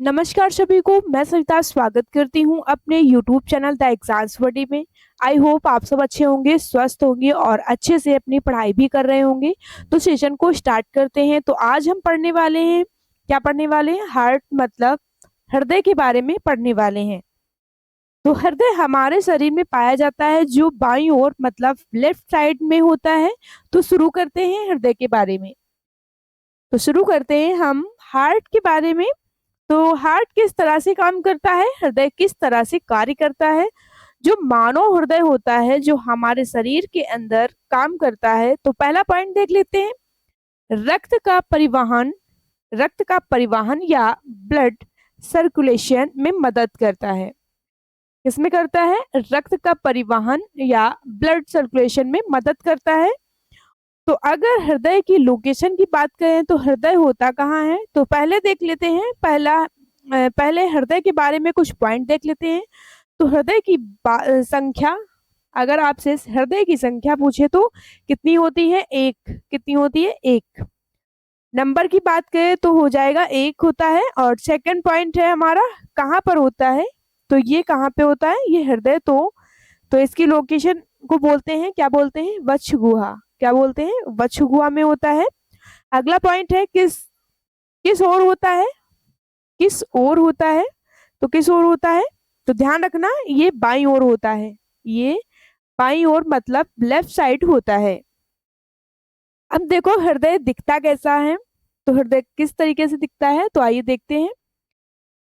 नमस्कार सभी को। मैं सविता स्वागत करती हूँ अपने YouTube channel the exams wordy में। आई होप आप सब अच्छे होंगे, स्वस्थ होंगे और अच्छे से अपनी पढ़ाई भी कर रहे होंगे। तो सेशन को स्टार्ट करते हैं। तो आज हम पढ़ने वाले हैं, क्या पढ़ने वाले हैं? हार्ट मतलब हृदय के बारे में पढ़ने वाले हैं। तो हृदय हमारे शरीर में पाया जाता है, जो बाईं ओर मतलब लेफ्ट साइड में होता है। तो शुरू करते हैं हृदय के बारे में। तो शुरू करते हैं हम हार्ट के बारे में। तो हार्ट किस तरह से काम करता है, हृदय किस तरह से कार्य करता है। जो मानव हृदय होता है, जो हमारे शरीर के अंदर काम करता है, तो पहला पॉइंट देख लेते हैं। रक्त का परिवहन या ब्लड सर्कुलेशन में मदद करता है। किसमें करता है? रक्त का परिवहन या ब्लड सर्कुलेशन में मदद करता है। तो अगर हृदय की लोकेशन की बात करें तो हृदय होता कहाँ है, तो पहले देख लेते हैं। पहले हृदय के बारे में कुछ पॉइंट देख लेते हैं। तो हृदय की संख्या, अगर आपसे हृदय की संख्या पूछे तो कितनी होती है? एक। कितनी होती है? एक। नंबर की बात करें तो हो जाएगा एक होता है। और सेकंड पॉइंट है हमारा, कहाँ पर होता है? तो ये कहाँ पे होता है? ये हृदय तो इसकी लोकेशन को बोलते हैं, क्या बोलते हैं? वक्ष गुहा। क्या बोलते हैं? वक्ष गुहा में होता है। अगला पॉइंट है, किस किस ओर होता है? किस ओर होता है? तो किस ओर होता है? तो ध्यान रखना, ये बाईं ओर होता है। ये बाईं ओर मतलब लेफ्ट साइड होता है। अब देखो हृदय दिखता कैसा है, तो हृदय किस तरीके से दिखता है, तो आइए देखते हैं।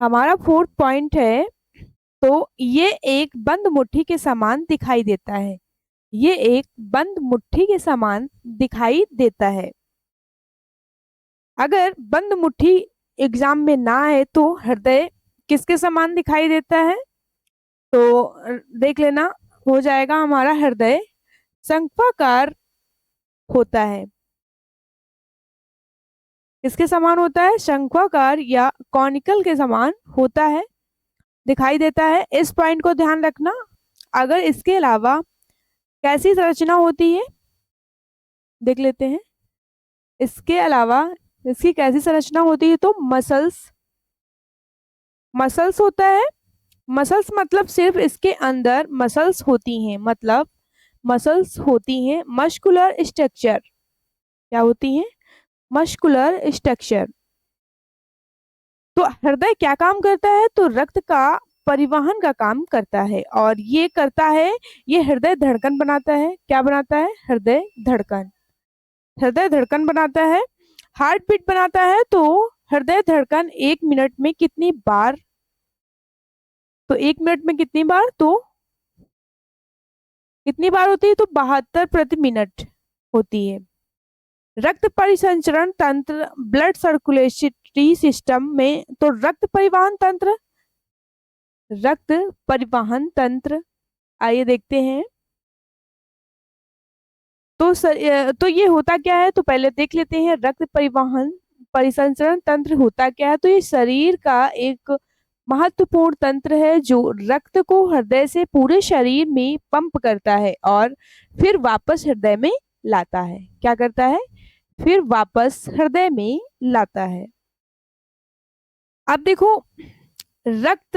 हमारा फोर्थ पॉइंट है, तो ये एक बंद मुट्ठी के समान दिखाई देता है। ये एक बंद मुट्ठी के समान दिखाई देता है। अगर बंद मुट्ठी एग्जाम में ना आए तो हृदय किसके समान दिखाई देता है? तो देख लेना, हो जाएगा हमारा हृदय शंक्वाकार होता है। किसके समान होता है? शंक्वाकार या कॉनिकल के समान होता है, दिखाई देता है। इस पॉइंट को ध्यान रखना। अगर इसके अलावा कैसी संरचना होती है, देख लेते हैं। इसके अलावा इसकी कैसी संरचना होती है, तो मसल्स मसल्स होता है। मसल्स मतलब सिर्फ इसके अंदर मसल्स होती हैं, मतलब मसल्स होती हैं। मस्कुलर स्ट्रक्चर, क्या होती हैं? Muscular structure. तो हृदय क्या काम करता है? तो रक्त का परिवहन का काम करता है। और ये करता है, ये हृदय धड़कन बनाता है। क्या बनाता है? हृदय धड़कन। हृदय धड़कन बनाता है, हार्ट बीट बनाता है। तो हृदय धड़कन 1 मिनट में कितनी बार? तो 1 मिनट में कितनी बार? तो कितनी बार होती है? तो 72 प्रति मिनट होती है। रक्त परिसंचरण तंत्र, ब्लड सर्कुलेटरी सिस्टम में, तो रक्त परिवहन तंत्र आइए देखते हैं। तो ये होता क्या है, तो पहले देख लेते हैं। रक्त परिवहन परिसंचरण तंत्र होता क्या है, तो ये शरीर का एक महत्वपूर्ण तंत्र है, जो रक्त को हृदय से पूरे शरीर में पंप करता है और फिर वापस हृदय में लाता है। क्या करता है? फिर वापस हृदय में लाता है। अब देखो, रक्त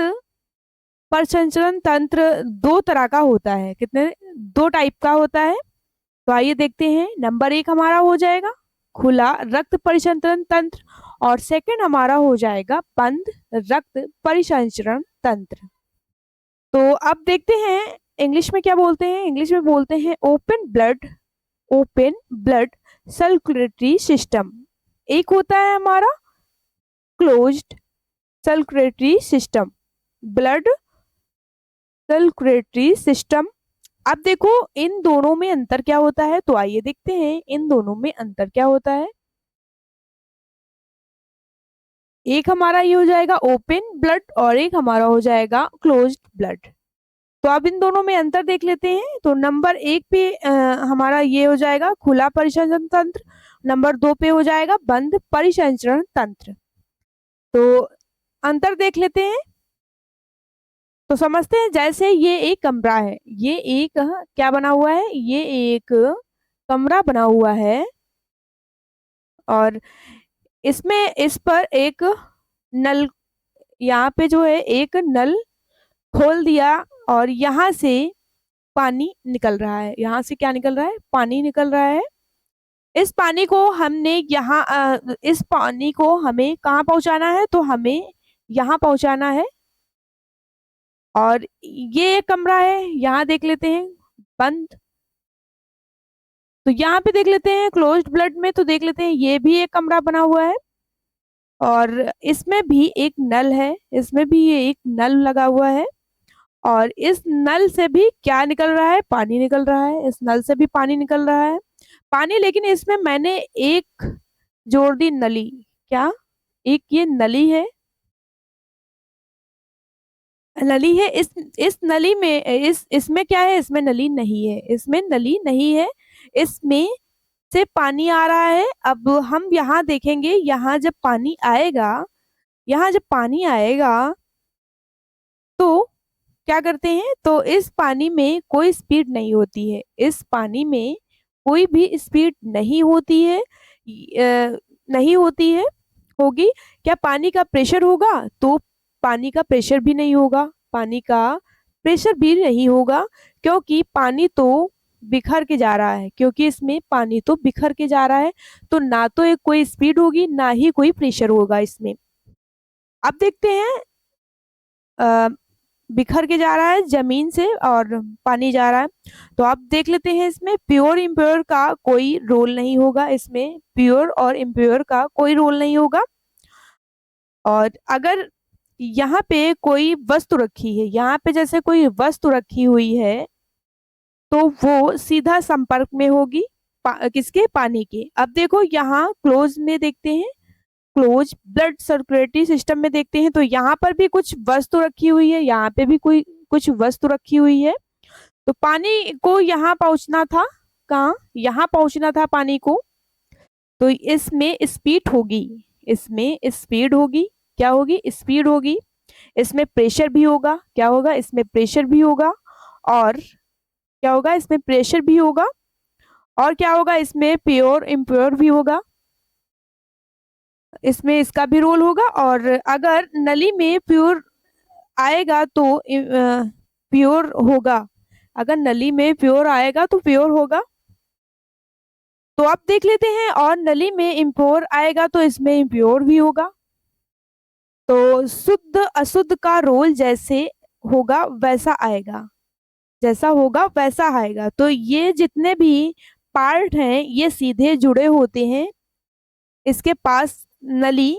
परिसंचरण तंत्र दो तरह का होता है। कितने? दो टाइप का होता है। तो आइए देखते हैं। नंबर एक हमारा हो जाएगा खुला रक्त परिसंचरण तंत्र, और सेकंड हमारा हो जाएगा बंद रक्त परिसंचरण तंत्र। तो अब देखते हैं इंग्लिश में क्या बोलते हैं। इंग्लिश में बोलते हैं ओपन ब्लड सर्कुलेटरी सिस्टम। एक होता है हमारा closed circulatory system, blood circulatory system. अब देखो इन दोनों में अंतर क्या होता है, तो आइए देखते हैं इन दोनों में अंतर क्या होता है। एक हमारा ये हो जाएगा ओपन ब्लड और एक हमारा हो जाएगा क्लोज्ड ब्लड। तो अब इन दोनों में अंतर देख लेते हैं। तो नंबर एक पे हमारा ये हो जाएगा खुला परिसंचरण तंत्र, नंबर दो पे हो जाएगा बंद परिसंचरण तंत्र। तो अंतर देख लेते हैं। तो समझते हैं, जैसे ये एक कमरा है, ये एक क्या बना हुआ है, ये एक कमरा बना हुआ है। और इसमें इस पर एक नल यहाँ पे जो है एक नल खोल दिया और यहाँ से पानी निकल रहा है। यहाँ से क्या निकल रहा है? पानी निकल रहा है। इस पानी को हमने यहाँ इस पानी को हमें कहाँ पहुंचाना है? तो हमें यहाँ पहुंचाना है। और ये एक कमरा है, यहाँ देख लेते हैं बंद। तो यहाँ पे देख लेते हैं क्लोज्ड ब्लड में, तो देख लेते हैं ये भी एक कमरा बना हुआ है और इसमें भी एक नल है, इसमें भी ये एक नल लगा हुआ है और इस नल से भी क्या निकल रहा है? पानी निकल रहा है। इस नल से भी पानी निकल रहा है, पानी। लेकिन इसमें मैंने एक जोड़ दी नली। क्या? एक ये नली है, नली है। इस नली में इसमें क्या है? इसमें नली नहीं है, इसमें नली नहीं है। इसमें से पानी आ रहा है। अब हम यहाँ देखेंगे, यहाँ जब पानी आएगा, यहाँ जब पानी आएगा तो क्या करते हैं? तो इस पानी में कोई स्पीड नहीं होती है, इस पानी में कोई भी स्पीड नहीं होती है। नहीं होती है। होगी क्या? पानी का प्रेशर होगा तो पानी का प्रेशर भी नहीं होगा, पानी का प्रेशर भी नहीं होगा, क्योंकि पानी तो बिखर के जा रहा है, क्योंकि इसमें पानी तो बिखर के जा रहा है। तो ना तो एक कोई स्पीड होगी, ना ही कोई प्रेशर होगा इसमें। अब देखते हैं, अ, बिखर के जा रहा है जमीन से और पानी जा रहा है। तो आप देख लेते हैं इसमें प्योर इम्प्योर का कोई रोल नहीं होगा, इसमें प्योर और इम्प्योर का कोई रोल नहीं होगा। और अगर यहाँ पे कोई वस्तु रखी है, यहाँ पे जैसे कोई वस्तु रखी हुई है, तो वो सीधा संपर्क में होगी किसके? पानी के। अब देखो यहाँ क्लोज में देखते हैं, क्लोज ब्लड सर्कुलेटरी सिस्टम में देखते हैं, तो यहाँ पर भी कुछ वस्तु रखी हुई है, यहाँ पे भी कोई कुछ वस्तु रखी हुई है। तो पानी को यहाँ पहुंचना था, कहाँ? यहाँ पहुंचना था पानी को। तो इसमें स्पीड होगी, इसमें स्पीड होगी। क्या होगी? स्पीड होगी। इसमें प्रेशर भी होगा। क्या होगा? इसमें प्रेशर भी होगा। और क्या होगा? इसमें प्रेशर भी होगा। और क्या होगा? इसमें प्योर इम्प्योर भी होगा, इसमें इसका भी रोल होगा। और अगर नली में प्योर आएगा तो प्योर होगा, अगर नली में प्योर आएगा तो प्योर होगा। तो अब देख लेते हैं, और नली में इम्प्योर आएगा तो इसमें इम्प्योर भी होगा। तो शुद्ध अशुद्ध का रोल जैसे होगा वैसा आएगा, जैसा होगा वैसा आएगा। तो ये जितने भी पार्ट हैं ये सीधे जुड़े होते हैं। इसके पास नली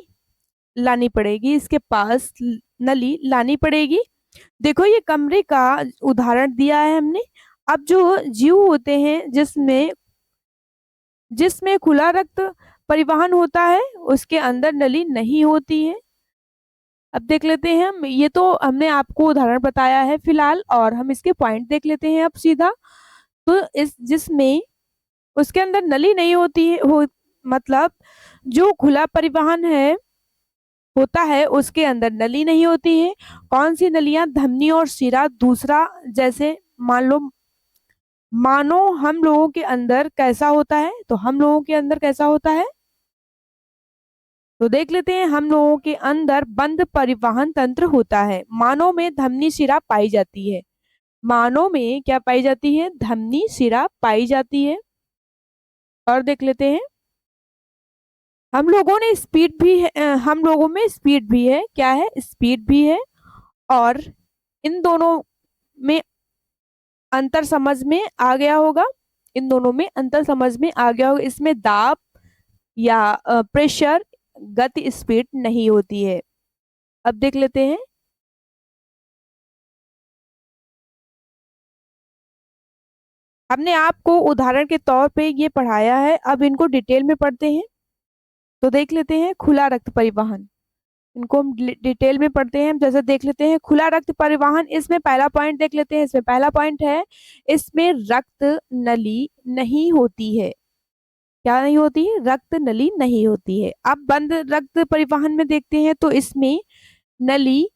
लानी पड़ेगी, इसके पास नली लानी पड़ेगी। देखो ये कमरे का उदाहरण दिया है हमने। अब जो जीव होते हैं जिसमें जिसमें खुला रक्त परिवहन होता है, उसके अंदर नली नहीं होती है। अब देख लेते हैं हम, ये तो हमने आपको उदाहरण बताया है फिलहाल, और हम इसके पॉइंट देख लेते हैं अब सीधा। तो इस जिसमें उसके अंदर नली नहीं होती है, मतलब जो खुला परिवहन है होता है उसके अंदर नली नहीं होती है। कौन सी नलियां? धमनी और शिरा। दूसरा, जैसे मानो हम लोगों के अंदर कैसा होता है? तो हम लोगों के अंदर कैसा होता है? तो देख लेते हैं, हम लोगों के अंदर बंद परिवहन तंत्र होता है। मानव में धमनी शिरा पाई जाती है। मानव में क्या पाई जाती है? धमनी शिरा पाई जाती है। और देख लेते हैं, हम लोगों ने स्पीड भी है, हम लोगों में स्पीड भी है। क्या है? स्पीड भी है। और इन दोनों में अंतर समझ में आ गया होगा, इन दोनों में अंतर समझ में आ गया होगा। इसमें दाब या प्रेशर, गति, स्पीड नहीं होती है। अब देख लेते हैं, हमने आपको उदाहरण के तौर पे ये पढ़ाया है, अब इनको डिटेल में पढ़ते हैं। तो देख लेते हैं खुला रक्त परिवहन, इनको हम डिटेल में पढ़ते हैं। जैसे देख लेते हैं खुला रक्त परिवहन, इसमें पहला पॉइंट देख लेते हैं। इसमें पहला पॉइंट है, इसमें रक्त नली नहीं होती है। क्या नहीं होती है? रक्त नली नहीं होती है। अब बंद रक्त परिवहन में देखते हैं, तो इसमें नली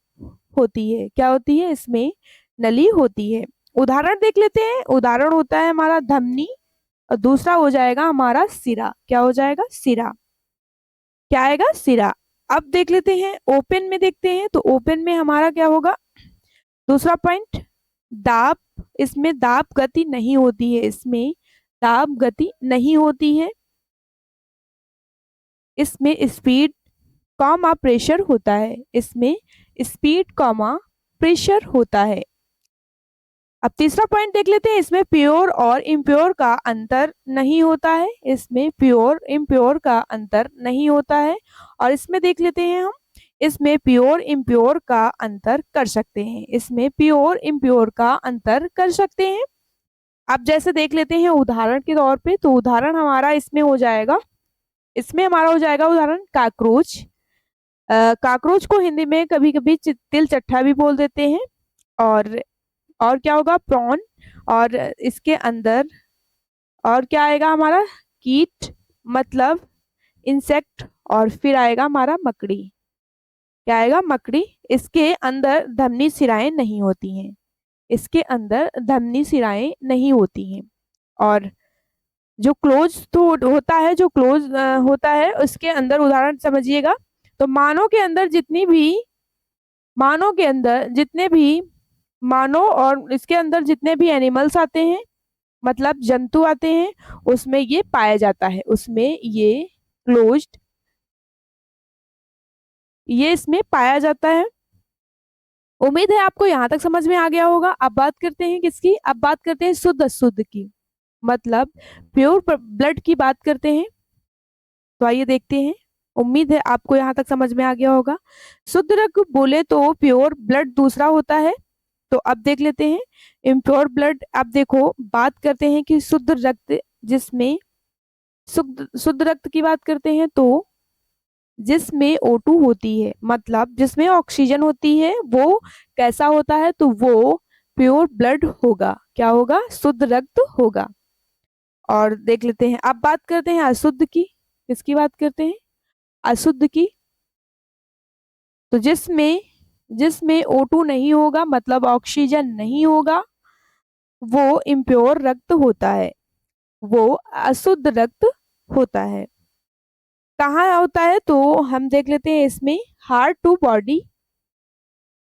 होती है। क्या होती है? इसमें नली होती है। उदाहरण देख लेते हैं, उदाहरण होता है हमारा धमनी, और दूसरा हो जाएगा हमारा सिरा। क्या हो जाएगा? सिरा। क्या आएगा? सिरा। अब देख लेते हैं ओपन में, देखते हैं तो ओपन में हमारा क्या होगा, दूसरा पॉइंट दाब, इसमें दाब गति नहीं होती है, इसमें दाब गति नहीं होती है, इसमें स्पीड कॉमा प्रेशर होता है, इसमें स्पीड कॉमा प्रेशर होता है। अब तीसरा पॉइंट देख लेते हैं, इसमें प्योर और इम्प्योर का अंतर नहीं होता है, इसमें प्योर इम्प्योर का अंतर नहीं होता है। और इसमें देख लेते हैं हम, इसमें प्योर इम्प्योर का अंतर कर सकते हैं, इसमें प्योर इम्प्योर का अंतर कर सकते हैं। अब जैसे देख लेते हैं उदाहरण के तौर पे, तो उदाहरण हमारा इसमें हो जाएगा, इसमें हमारा हो जाएगा उदाहरण काकरोच। काकरोच को हिंदी में कभी कभी तिल चट्टा भी बोल देते हैं। और क्या होगा, प्रॉन, और इसके अंदर और क्या आएगा हमारा, कीट मतलब इंसेक्ट, और फिर आएगा हमारा मकड़ी, क्या आएगा, मकड़ी। इसके अंदर धमनी शिराएं नहीं होती हैं, इसके अंदर धमनी शिराएं नहीं होती हैं। और जो क्लोज तो होता है, जो क्लोज होता है उसके अंदर उदाहरण समझिएगा, तो मानव के अंदर जितनी भी, मानव के अंदर जितने भी मानव और इसके अंदर जितने भी एनिमल्स आते हैं, मतलब जंतु आते हैं, उसमें ये पाया जाता है, उसमें ये क्लोज्ड, ये इसमें पाया जाता है। उम्मीद है आपको यहाँ तक समझ में आ गया होगा। अब बात करते हैं किसकी, अब बात करते हैं शुद्ध अशुद्ध की, मतलब प्योर ब्लड की बात करते हैं। तो आइए देखते हैं, उम्मीद है आपको यहाँ तक समझ में आ गया होगा। शुद्ध रक्त बोले तो प्योर ब्लड दूसरा होता है। तो अब देख लेते हैं इम्प्योर ब्लड। अब देखो बात करते हैं कि शुद्ध रक्त, जिसमें शुद्ध रक्त की बात करते हैं तो जिसमें O2 होती है, मतलब जिसमें ऑक्सीजन होती है, वो कैसा होता है, तो वो प्योर ब्लड होगा, क्या होगा, शुद्ध रक्त होगा। और देख लेते हैं, अब बात करते हैं अशुद्ध की, किसकी बात करते हैं, अशुद्ध की। तो जिसमें जिसमें O2 नहीं होगा, मतलब ऑक्सीजन नहीं होगा, वो इम्प्योर रक्त होता है, वो अशुद्ध रक्त होता है। कहाँ होता है, तो हम देख लेते हैं इसमें heart to body,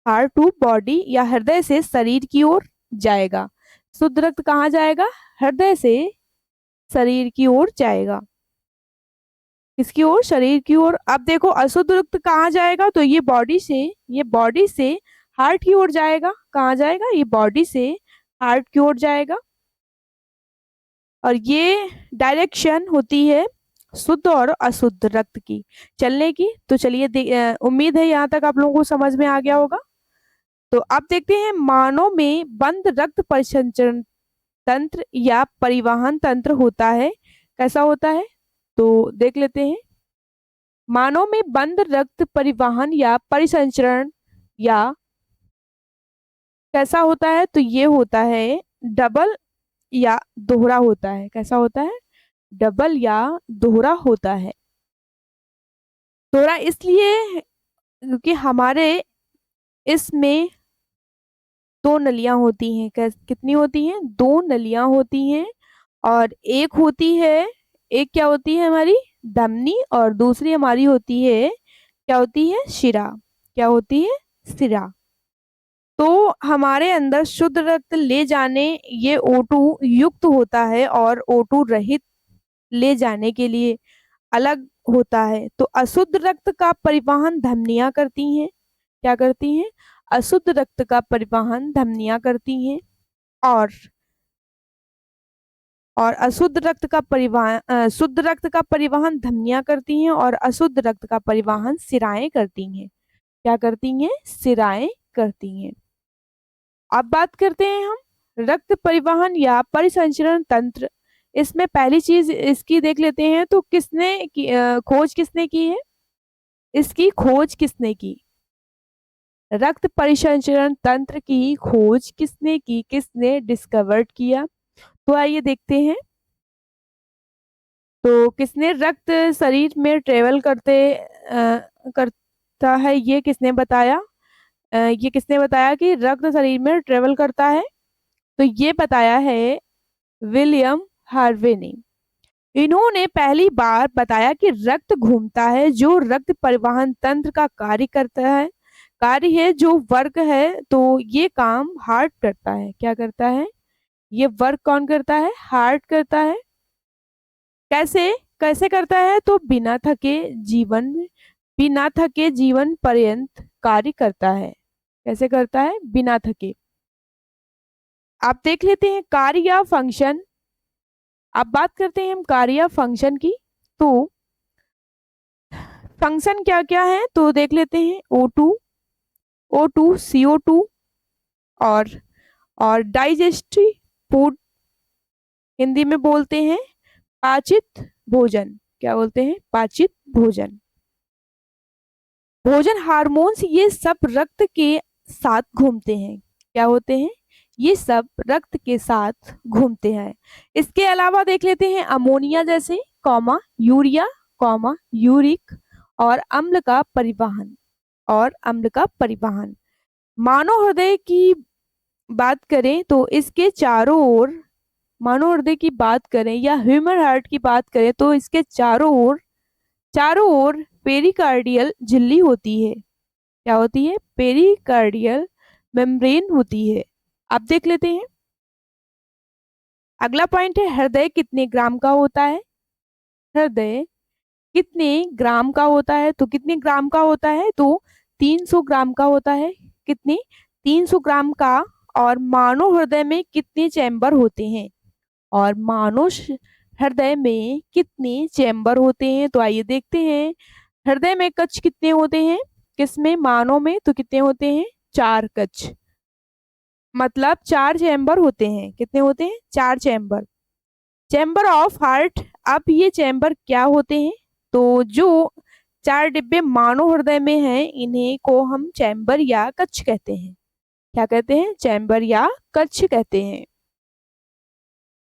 heart to body या हृदय से शरीर की ओर जाएगा। शुद्ध रक्त कहाँ जाएगा, हृदय से शरीर की ओर जाएगा, किसकी ओर, शरीर की ओर। अब देखो अशुद्ध रक्त कहाँ जाएगा, तो ये बॉडी से हार्ट की ओर जाएगा, कहाँ जाएगा, ये बॉडी से हार्ट की ओर जाएगा। और ये डायरेक्शन होती है शुद्ध और अशुद्ध रक्त की चलने की। तो चलिए उम्मीद है यहाँ तक आप लोगों को समझ में आ गया होगा। तो अब देखते हैं मानव में बंद रक्त परिसंचरण तंत्र या परिवहन तंत्र होता है, कैसा होता है, तो देख लेते हैं। मानव में बंद रक्त परिवहन या परिसंचरण या कैसा होता है, तो ये होता है डबल या दोहरा होता है, कैसा होता है, डबल या दोहरा होता है। दोहरा इसलिए क्योंकि हमारे इसमें दो नलियां होती हैं, कितनी होती हैं, दो नलियां होती हैं। और एक होती है, एक क्या होती है हमारी धमनी, और दूसरी हमारी होती है, क्या होती है, शिरा, क्या होती है, शिरा। तो हमारे अंदर शुद्ध रक्त ले जाने ये O2 युक्त होता है, और O2 रहित ले जाने के लिए अलग होता है। तो अशुद्ध रक्त का परिवहन धमनियां करती हैं, क्या करती हैं, अशुद्ध रक्त का परिवहन धमनियां करती हैं। और अशुद्ध रक्त का परिवहन शुद्ध रक्त का परिवहन धमनियां करती हैं, और अशुद्ध रक्त का परिवहन शिराएं करती हैं, क्या करती हैं, शिराएं करती हैं। अब बात करते हैं हम रक्त परिवहन या परिसंचरण तंत्र। इसमें पहली चीज इसकी देख लेते हैं, तो खोज किसने की है, इसकी खोज किसने की, रक्त परिसंचरण तंत्र की खोज किसने की, किसने डिस्कवर्ड किया। तो आइए देखते हैं, तो किसने रक्त शरीर में ट्रेवल करता है, ये किसने बताया, ये किसने बताया कि रक्त शरीर में ट्रेवल करता है, तो ये बताया है विलियम हार्वे ने। इन्होंने पहली बार बताया कि रक्त घूमता है, जो रक्त परिवहन तंत्र का कार्य करता है, कार्य है जो वर्क है, तो ये काम हार्ट करता है। क्या करता है? ये वर्क कौन करता है? हार्ट करता है। कैसे? कैसे करता है? तो बिना थके जीवन पर्यंत कार्य करता है। कैसे करता है? बिना थके। आप देख लेते हैं कार्य या फंक्शन। अब बात करते हैं हम कार्य या फंक्शन की। तो फंक्शन क्या क्या है तो देख लेते हैं। O2 CO2 और डाइजेस्टिव फूड, हिंदी में बोलते हैं पाचित भोजन। क्या बोलते हैं? पाचित भोजन। भोजन, हार्मोन्स, ये सब रक्त के साथ घूमते हैं। क्या होते हैं? ये सब रक्त के साथ घूमते हैं। इसके अलावा देख लेते हैं अमोनिया जैसे यूरिया यूरिक और अम्ल का परिवहन मानव हृदय की बात करें तो इसके चारों ओर, मानव हृदय की बात करें या ह्यूमन हार्ट की बात करें तो इसके चारों ओर पेरिकार्डियल झिल्ली होती है। क्या होती है? पेरिकार्डियल मेम्ब्रेन होती है। आप देख लेते हैं अगला पॉइंट है हृदय कितने ग्राम का होता है? हृदय कितने ग्राम का होता है? तो कितने ग्राम का होता है? तो 300 ग्राम का होता है। कितने? 300 ग्राम का। और मानव हृदय में कितने चैम्बर होते हैं? और हृदय में कितने चैम्बर होते हैं? तो आइए देखते हैं हृदय में कक्ष कितने होते हैं। किसमें? मानव में। तो कितने होते हैं? 4 कक्ष, मतलब 4 चैम्बर होते हैं। कितने होते हैं? 4 चैम्बर। चैम्बर ऑफ हार्ट, अब ये चैम्बर क्या होते हैं? तो जो 4 डिब्बे मानव हृदय में हैं इन्हें को हम चैम्बर या कक्ष कहते हैं। क्या कहते हैं? चैम्बर या कक्ष कहते हैं।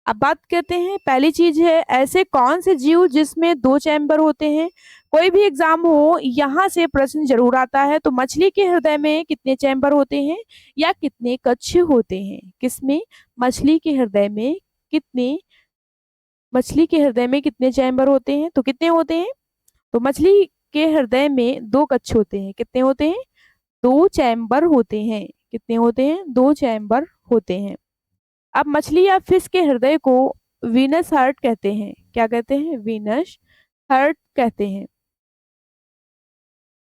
अब बात करते हैं पहली चीज है ऐसे कौन से जीव जिसमें 2 चैम्बर होते हैं। कोई भी एग्जाम हो यहाँ से प्रश्न जरूर आता है। तो मछली के हृदय में कितने चैम्बर होते हैं या कितने कक्ष होते हैं? किसमें? मछली के हृदय में कितने चैम्बर होते हैं? तो कितने होते हैं? तो मछली के हृदय में 2 कक्ष होते हैं। कितने होते हैं? 2 चैम्बर होते हैं। कितने होते हैं? 2 चैम्बर होते हैं। अब मछली या फिश के हृदय को वीनस हार्ट कहते हैं। क्या कहते हैं? वीनस हार्ट कहते हैं।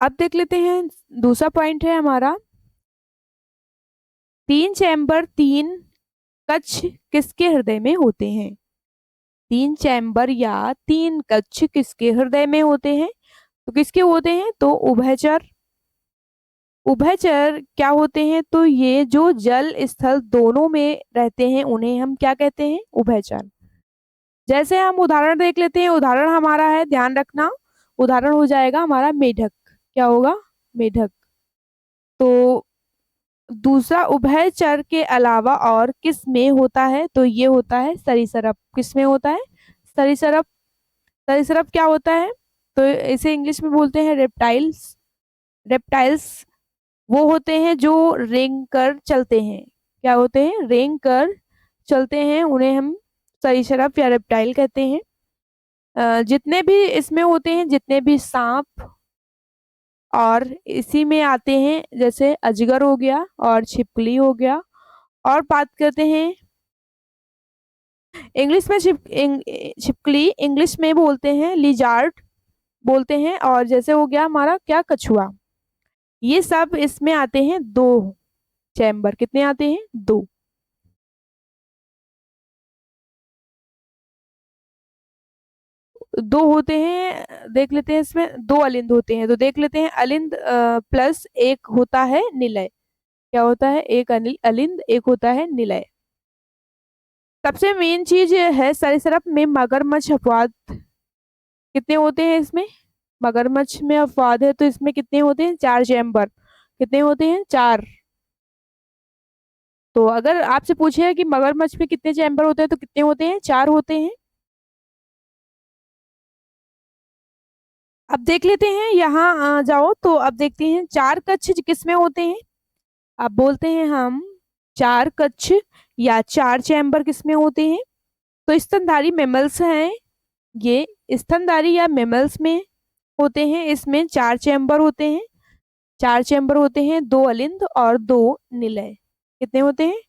अब देख लेते हैं दूसरा पॉइंट है हमारा 3 चैम्बर 3 कक्ष किसके हृदय में होते हैं? 3 चैम्बर या 3 कक्ष किसके हृदय में होते हैं? तो किसके होते हैं? तो उभयचर क्या होते हैं? तो ये जो जल स्थल दोनों में रहते हैं उन्हें हम क्या कहते हैं? उभयचर। जैसे हम उदाहरण देख लेते हैं। उदाहरण हमारा है, ध्यान रखना, उदाहरण हो जाएगा हमारा मेढक। क्या होगा? मेढक। तो दूसरा उभयचर के अलावा और किस में होता है? तो ये होता है सरीसृप। किस में होता है? सरीसृप। सरीसृप क्या होता है? तो इसे इंग्लिश में बोलते हैं रेप्टाइल्स। रेप्टाइल्स वो होते हैं जो रेंग कर चलते हैं। क्या होते हैं? रेंग कर चलते हैं, उन्हें हम सरीसृप या रेप्टाइल कहते हैं। जितने भी इसमें होते हैं, जितने भी सांप और इसी में आते हैं, जैसे अजगर हो गया और छिपकली हो गया। और बात करते हैं इंग्लिश में छिपकली इंग्लिश में बोलते हैं लिजार्ड बोलते हैं। और जैसे हो गया हमारा क्या? कछुआ। ये सब इसमें आते हैं 2 चैम्बर। कितने आते हैं? 2। दो होते हैं, देख लेते हैं इसमें 2 अलिंद होते हैं। तो देख लेते हैं अलिंद प्लस एक होता है निलय। क्या होता है? एक अलिंद, एक होता है निलय। सबसे मेन चीज है सरीसृप में मगरमच्छ अपवाद कितने होते हैं इसमें? मगरमच्छ में अपवाद है तो इसमें कितने होते हैं? 4 चैम्बर। कितने होते हैं? 4। तो अगर आपसे पूछे कि मगरमच्छ में कितने चैम्बर होते हैं तो कितने होते हैं? 4 होते हैं। अब देख लेते हैं यहाँ जाओ तो अब देखते हैं 4 कक्ष किस में होते हैं। अब बोलते हैं हम 4 कक्ष या 4 चैम्बर किस में होते हैं। तो स्तनधारी मेमल्स हैं ये स्तनधारी या मेमल्स में होते हैं। इसमें 4 चैम्बर होते हैं। 4 चैम्बर होते हैं, 2 अलिंद और 2 निलय। कितने होते हैं?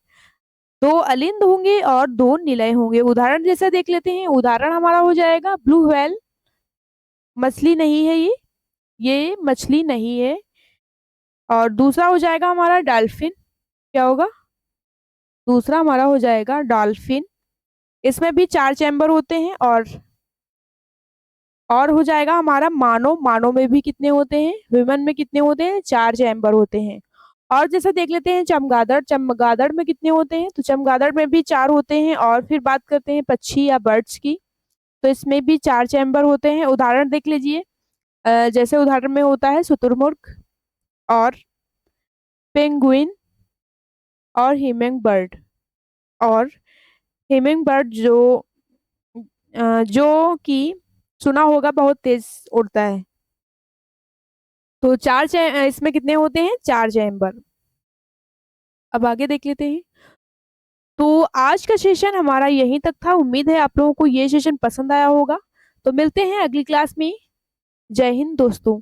2 अलिंद होंगे और 2 निलय होंगे। उदाहरण जैसा देख लेते हैं। उदाहरण हमारा हो जाएगा ब्लू व्हेल। मछली नहीं है ये मछली नहीं है। और दूसरा हो जाएगा हमारा डॉल्फिन। क्या होगा? दूसरा हमारा हो जाएगा डॉल्फिन। इसमें भी 4 चैम्बर होते हैं। और हो जाएगा हमारा मानो। मानो में भी कितने होते हैं? विमन में कितने होते हैं? 4 चैम्बर होते हैं। और जैसे देख लेते हैं चमगादड़। चमगादड़ में कितने होते हैं? तो चमगादड़ में भी 4 होते हैं। और फिर बात करते हैं पक्षी या बर्ड्स की, तो इसमें भी 4 चैम्बर होते हैं। उदाहरण देख लीजिए। जैसे उदाहरण में होता है शुतुरमुर्ग और पेंगुइन और हिमिंग बर्ड। और हिमिंग बर्ड जो कि सुना होगा बहुत तेज उड़ता है। तो इसमें कितने होते हैं? 4 चैम्बर। अब आगे देख लेते हैं। तो आज का सेशन हमारा यहीं तक था। उम्मीद है आप लोगों को ये सेशन पसंद आया होगा। तो मिलते हैं अगली क्लास में। जय हिंद दोस्तों।